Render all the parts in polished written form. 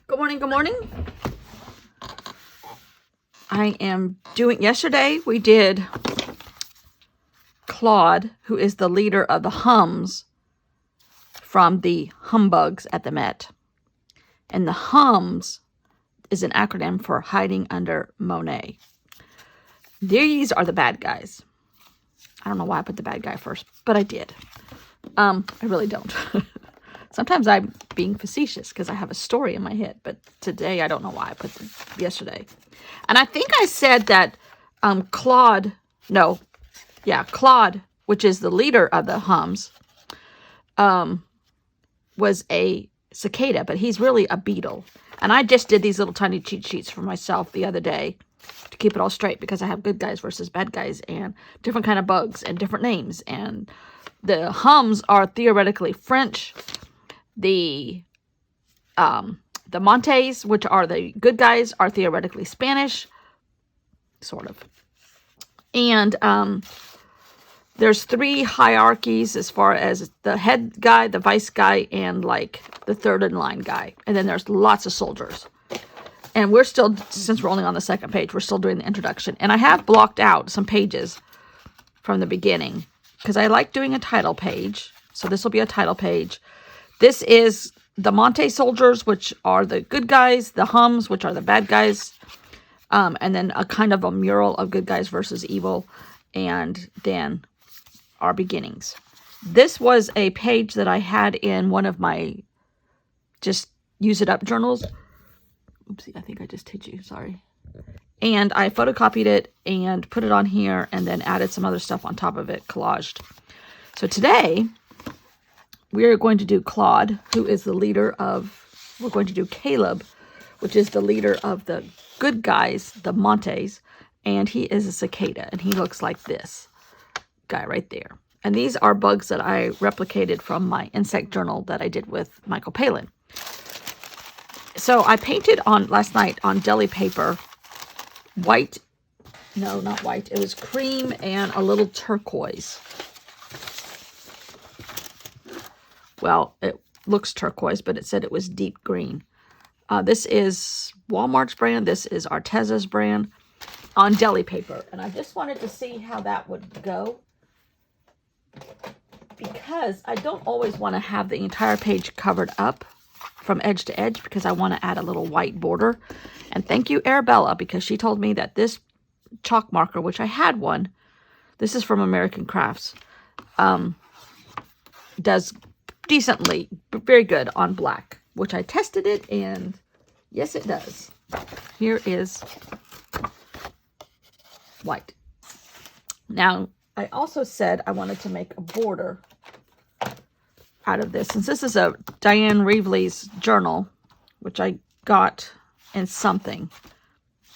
Good morning, good morning. I am doing, yesterday we did Claude, who is the leader of the Hums from the Humbugs at the Met. And the Hums is an acronym for Hiding Under Monet. These are the bad guys. I don't know why I put the bad guy first, but I did. I really don't. Sometimes I'm being facetious because I have a story in my head, but today I don't know why I put them yesterday. And I think I said that Claude, which is the leader of the Hums, was a cicada, but he's really a beetle. And I just did these little tiny cheat sheets for myself the other day to keep it all straight because I have good guys versus bad guys and different kind of bugs and different names. And the Hums are theoretically French. The Montes, which are the good guys, are theoretically Spanish, sort of. And there's three hierarchies as far as the head guy, the vice guy, and like the third in line guy. And then there's lots of soldiers. And we're still, since we're only on the second page, we're still doing the introduction. And I have blocked out some pages from the beginning because I like doing a title page. So this will be a title page. This is the Monte soldiers, which are the good guys, the Hums, which are the bad guys, and then a kind of a mural of good guys versus evil, and then our beginnings. This was a page that I had in one of my just use it up journals. Oopsie, I think I just hit you, sorry. And I photocopied it and put it on here and then added some other stuff on top of it, collaged. So today we are going to do Claude, who is the leader of, we're going to do Caleb, which is the leader of the good guys, the Montes, and he is a cicada, and he looks like this guy right there. And these are bugs that I replicated from my insect journal that I did with Michael Palin. So I painted on last night on deli paper, white, no, not white, it was cream and a little turquoise. Well, it looks turquoise, but it said it was deep green. This is Walmart's brand. This is Arteza's brand on deli paper. And I just wanted to see how that would go because I don't always want to have the entire page covered up from edge to edge because I want to add a little white border. And thank you, Arabella, because she told me that this chalk marker, which I had one, this is from American Crafts, does decently, very good on black, which I tested it, and yes, it does. Here is white. Now, I also said I wanted to make a border out of this. Since this is a Diane Reevely's journal, which I got in something,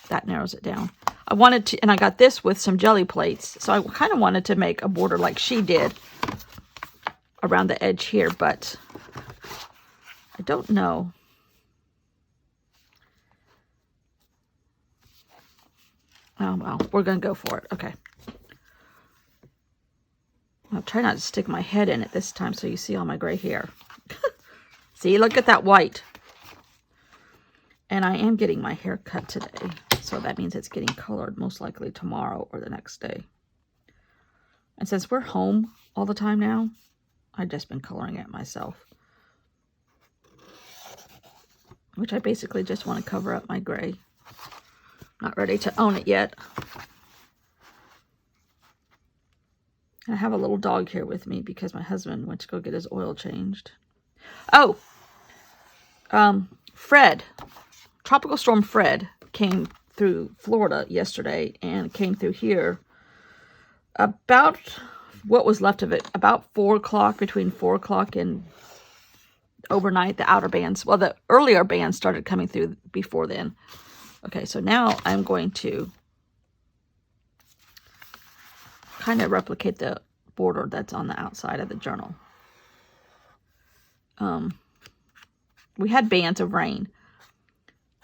that narrows it down. I wanted to, and I got this with some jelly plates, so I kind of wanted to make a border like she did around the edge here, but I don't know. Oh, well, we're going to go for it. Okay. I'll try not to stick my head in it this time so you see all my gray hair. See, look at that white. And I am getting my hair cut today, so that means it's getting colored most likely tomorrow or the next day. And since we're home all the time now, I've just been coloring it myself. Which I basically just want to cover up my gray. Not ready to own it yet. I have a little dog here with me because my husband went to go get his oil changed. Oh! Fred. Tropical Storm Fred came through Florida yesterday and came through here about what was left of it, about 4 o'clock, between 4 o'clock and overnight, the outer bands. Well, the earlier bands started coming through before then. Okay, so now I'm going to kind of replicate the border that's on the outside of the journal. We had bands of rain,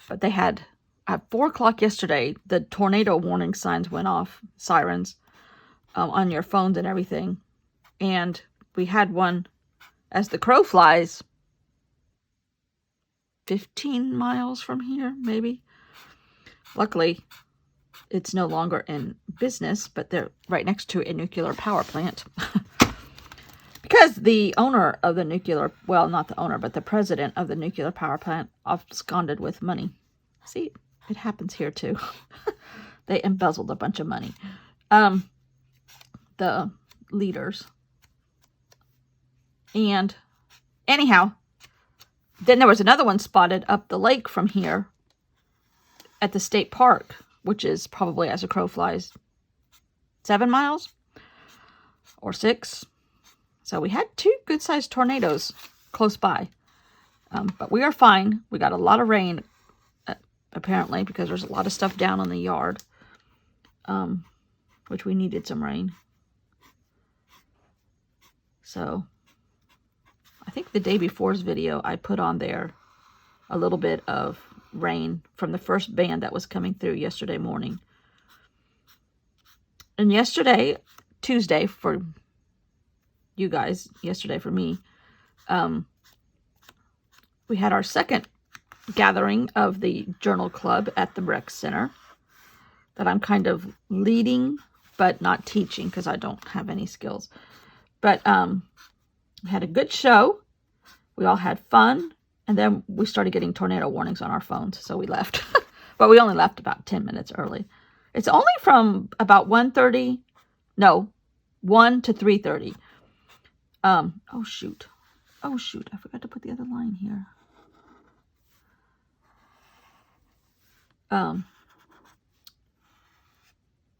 but they had, at 4 o'clock yesterday, the tornado warning signs went off, sirens, on your phones and everything. And we had one, as the crow flies, 15 miles from here, maybe. Luckily, it's no longer in business, but they're right next to a nuclear power plant. Because the owner of the nuclear, well, not the owner, but the president of the nuclear power plant absconded with money. See, it happens here too. They embezzled a bunch of money. The leaders. And anyhow, then there was another one spotted up the lake from here at the state park, which is probably, as a crow flies, 7 miles or 6. So we had 2 good-sized tornadoes close by. But we are fine. We got a lot of rain, apparently, because there's a lot of stuff down on the yard, which we needed some rain. So I think the day before's video, I put on there a little bit of rain from the first band that was coming through yesterday morning. And yesterday, Tuesday for you guys, yesterday for me, we had our second gathering of the journal club at the rec center that I'm kind of leading but not teaching because I don't have any skills. But we had a good show. We all had fun, and then we started getting tornado warnings on our phones, so we left. But we only left about 10 minutes early. It's only from about 1 to 3:30. Oh shoot, I forgot to put the other line here.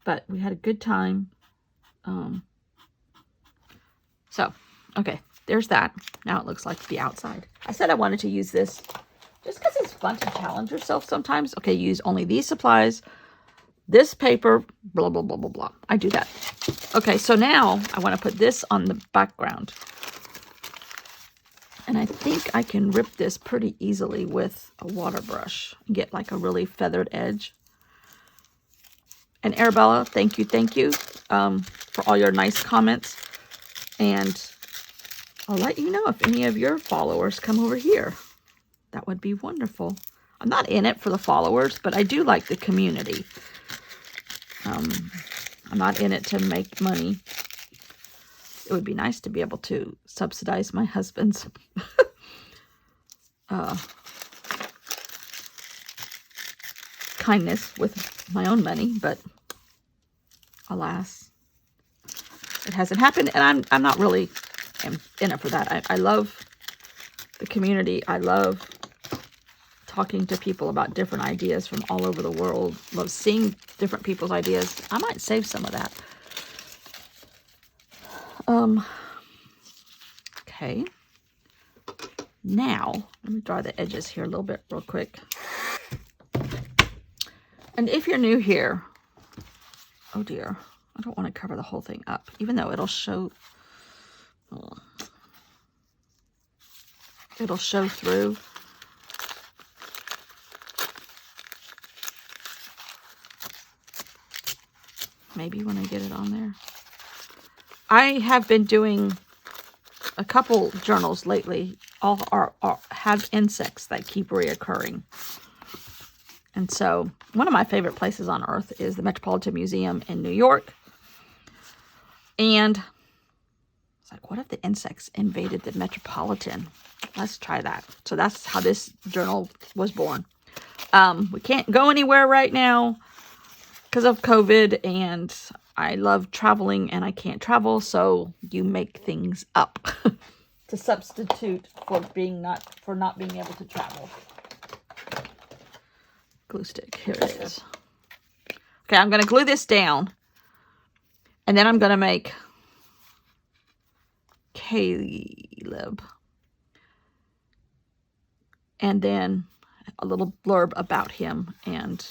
But we had a good time. So, okay, there's that. Now it looks like the outside. I said I wanted to use this just because it's fun to challenge yourself sometimes. Okay, use only these supplies, this paper, blah, blah, blah, blah, blah. I do that. Okay, so now I want to put this on the background. And I think I can rip this pretty easily with a water brush and get like a really feathered edge. And Arabella, thank you for all your nice comments. And I'll let you know if any of your followers come over here. That would be wonderful. I'm not in it for the followers, but I do like the community. I'm not in it to make money. It would be nice to be able to subsidize my husband's kindness with my own money, but alas, it hasn't happened, and I'm not really in it for that. I love the community. I love talking to people about different ideas from all over the world. Love seeing different people's ideas. I might save some of that. Okay. Now, let me draw the edges here a little bit real quick. And if you're new here, oh dear, I don't want to cover the whole thing up, even though it'll show, through. Maybe when I get it on there. I have been doing a couple journals lately. All have insects that keep reoccurring. And so one of my favorite places on earth is the Metropolitan Museum in New York. And it's like, what if the insects invaded the Metropolitan? Let's try that. So that's how this journal was born. We can't go anywhere right now because of COVID, and I love traveling and I can't travel, so you make things up to substitute for not being able to travel. Glue stick, here it is. Okay, I'm going to glue this down, and then I'm going to make Caleb, and then a little blurb about him, and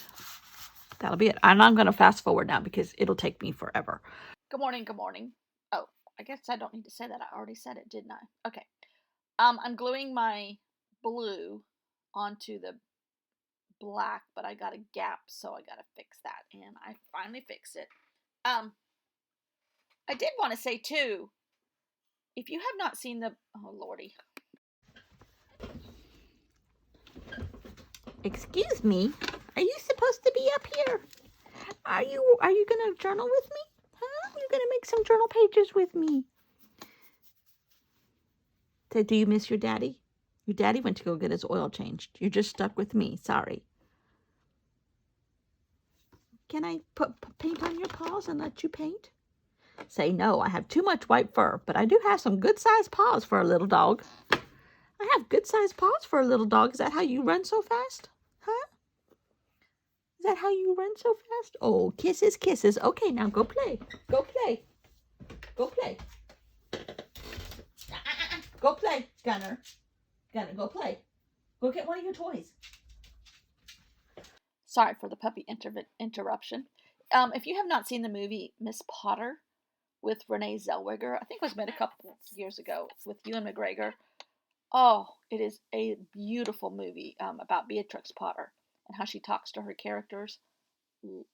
that'll be it. And I'm going to fast forward now because it'll take me forever. Good morning, good morning. Oh, I guess I don't need to say that. I already said it, didn't I? Okay. I'm gluing my blue onto the black, but I got a gap, so I got to fix that. And I finally fixed it. I did want to say, too, if you have not seen the... Oh, Lordy. Excuse me? Are you supposed to be up here? Are you going to journal with me? Huh? Are you going to make some journal pages with me? So, do you miss your daddy? Your daddy went to go get his oil changed. You're just stuck with me. Sorry. Can I put paint on your paws and let you paint? Say no, I have too much white fur, but I do have some good-sized paws for a little dog. I have good-sized paws for a little dog. Is that how you run so fast? Huh? Is that how you run so fast? Oh, kisses, kisses. Okay, now go play. Go play. Go play. Go play, Gunner. Gunner, go play. Go get one of your toys. Sorry for the puppy interruption. If you have not seen the movie Miss Potter with Renee Zellweger, I think it was made a couple years ago with Ewan McGregor. Oh, it is a beautiful movie about Beatrix Potter and how she talks to her characters.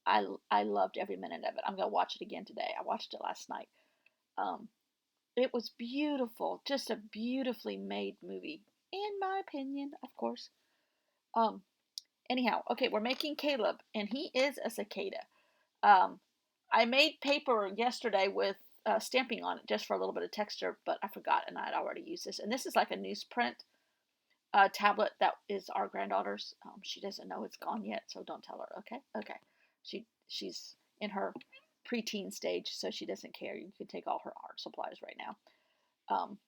I loved every minute of it. I'm going to watch it again today. I watched it last night. It was beautiful. Just a beautifully made movie, in my opinion, of course. Anyhow, okay, we're making Caleb, and he is a cicada. I made paper yesterday with stamping on it just for a little bit of texture, but I forgot, and I'd already used this. And this is like a newsprint tablet that is our granddaughter's. She doesn't know it's gone yet, so don't tell her, okay? Okay. She's in her preteen stage, so she doesn't care. You can take all her art supplies right now.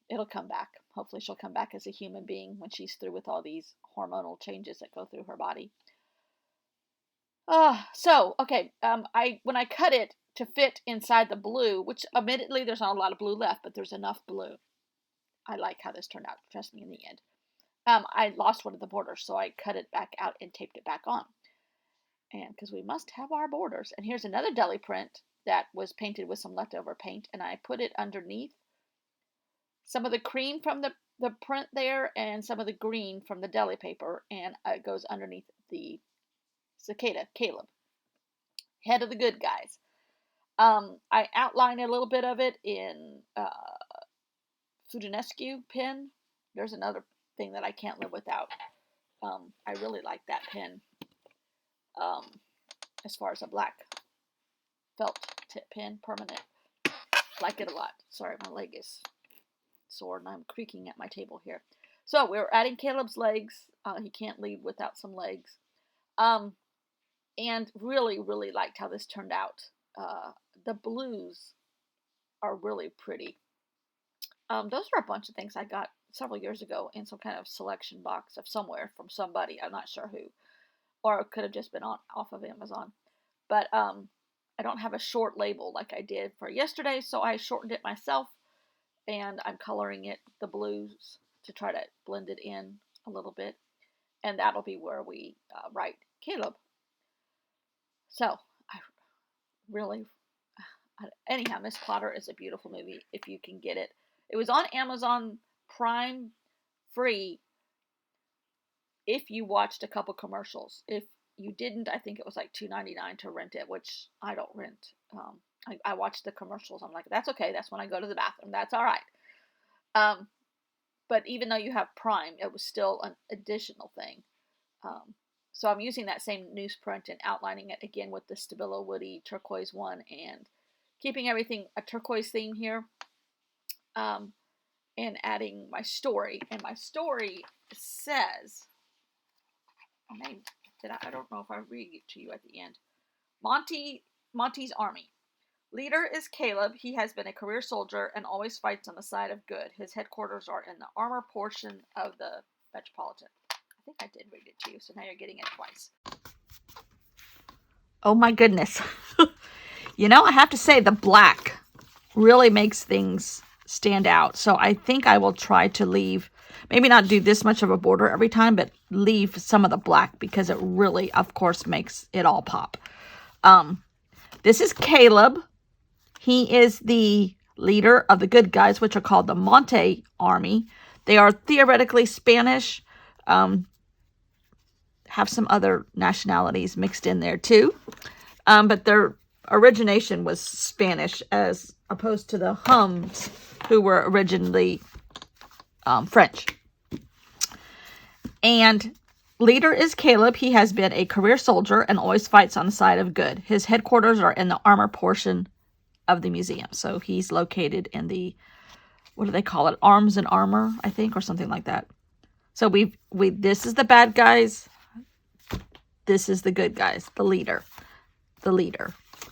It'll come back. Hopefully she'll come back as a human being when she's through with all these hormonal changes that go through her body. Okay, when I cut it to fit inside the blue, which admittedly there's not a lot of blue left, but there's enough blue. I like how this turned out, trust me, in the end. I lost one of the borders, so I cut it back out and taped it back on. And because we must have our borders. And here's another deli print that was painted with some leftover paint, and I put it underneath some of the cream from the print there and some of the green from the deli paper, and it goes underneath the cicada, Caleb, head of the good guys. I outline a little bit of it in Futunescu pen. There's another thing that I can't live without. I really like that pen. As far as a black felt tip pen, permanent. Like it a lot. Sorry, my leg is sore and I'm creaking at my table here. So we're adding Caleb's legs. He can't leave without some legs. And really, really liked how this turned out. The blues are really pretty. Those are a bunch of things I got several years ago in some kind of selection box of somewhere from somebody. I'm not sure who. Or it could have just been off of Amazon. But I don't have a short label like I did for yesterday, so I shortened it myself. And I'm coloring it the blues to try to blend it in a little bit. And that'll be where we write Caleb. So, anyhow, Miss Potter is a beautiful movie if you can get it. It was on Amazon Prime free if you watched a couple commercials. If you didn't, I think it was like $2.99 to rent it, which I don't rent. I watched the commercials. I'm like, that's okay. That's when I go to the bathroom. That's all right. But even though you have Prime, it was still an additional thing. So I'm using that same newsprint and outlining it again with the Stabilo Woody turquoise one and keeping everything a turquoise theme here. And adding my story. And my story says, I don't know if I read it to you at the end. Monty's Army. Leader is Caleb. He has been a career soldier and always fights on the side of good. His headquarters are in the armor portion of the Metropolitan. I think I did read it to you, so now you're getting it twice. Oh my goodness. I have to say the black really makes things stand out. So I think I will try to leave, maybe not do this much of a border every time, but leave some of the black because it really, of course, makes it all pop. This is Caleb. He is the leader of the good guys, which are called the Monte Army. They are theoretically Spanish, have some other nationalities mixed in there too. But their origination was Spanish as opposed to the Huns, who were originally French. And leader is Caleb. He has been a career soldier and always fights on the side of good. His headquarters are in the armor portion of the museum. So he's located in the, what do they call it? Arms and armor, I think, or something like that. So this is the bad guys. This is the good guys, the leader.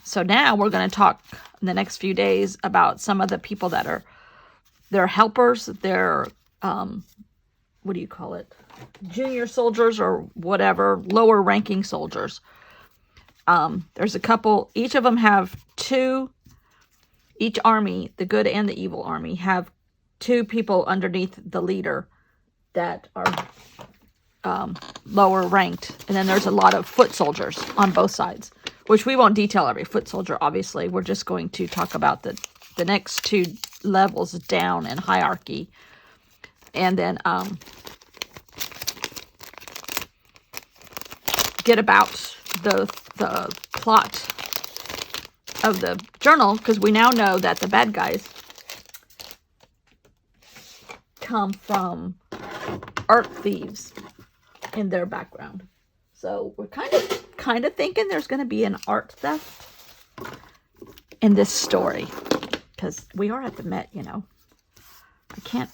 So now we're going to talk in the next few days about some of the people that are their helpers, their, what do you call it? Junior soldiers or whatever, lower ranking soldiers. There's a couple, each of them have two, each army, the good and the evil army, have two people underneath the leader that are lower ranked. And then there's a lot of foot soldiers on both sides, which we won't detail every foot soldier, obviously. We're just going to talk about the next two levels down in hierarchy. And then get about the plot of the journal, because we now know that the bad guys come from art thieves in their background. So we're kind of thinking there's going to be an art theft in this story, because we are at the Met, you know. I can't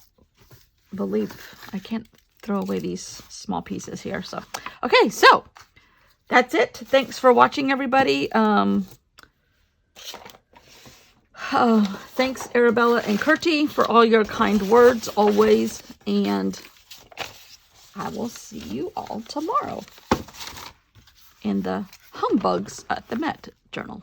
throw away these small pieces here. So, okay, so that's it. Thanks for watching, everybody. Thanks, Arabella and Kurtie, for all your kind words always. And I will see you all tomorrow in the Humbugs at the Met Journal.